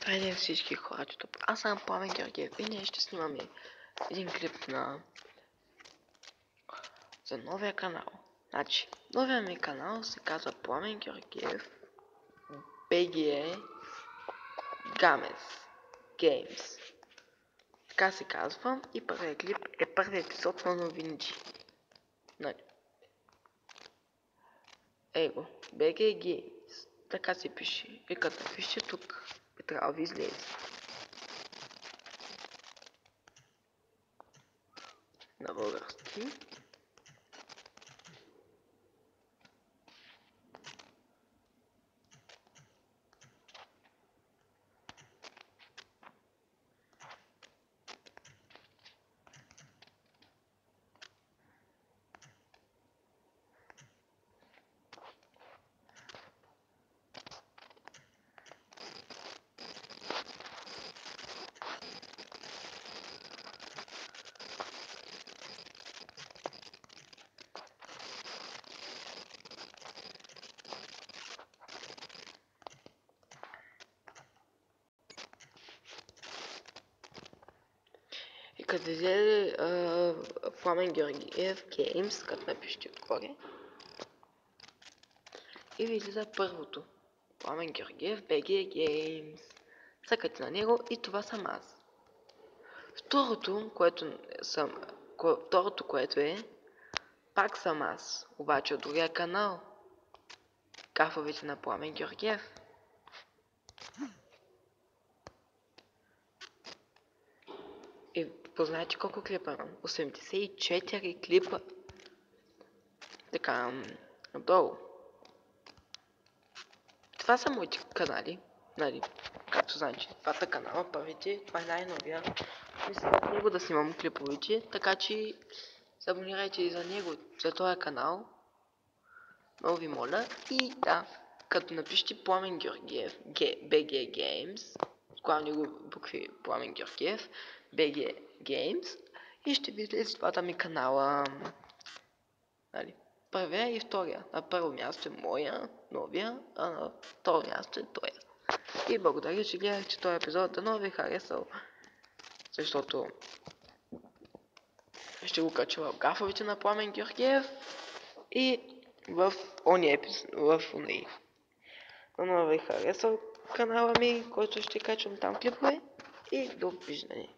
Добре ден всички хора, аз съм Пламен Георгиев и ние ще снимаме един клип за новия канал. Значи, новия ми канал се казва Пламен Георгиев BG Games. Така се казва и първият клип е първият епизод на новинчи. Его, BG Games. Така се пише. И като пише тук, трябва да ви излезе. На български. И като излезе Пламен Георгиев Games, като напишете отгоре, и ви излиза първото. Пламен Георгиев BG Games. Цъкате на него и това съм аз. Второто, което е, пак съм аз, обаче от другия канал. Гафовете на Пламен Георгиев. И познайте колко клипа имам? 84 клипа. Така, надолу. Това са моите канали, нали, както знаете, двата канала, първите, това е най-новия. Мисля от него да снимам клиповете, така че се абонирайте и за него, за този канал. Много ви моля. И да, като напишете Пламен Георгиев BG Games, главни букви Пламен Георгиев BG Games, и ще ви излезе двата ми канала. Нали, първия и втория. На първо място е моя, новия, а на второ място е тоя. И благодаря, че гледахте този епизод, да ви харесал, защото ще го кача в гафовете на Пламен Георгиев и в ония епизод, но ви харесал канала ми, който ще качвам там клипове, и довиждане.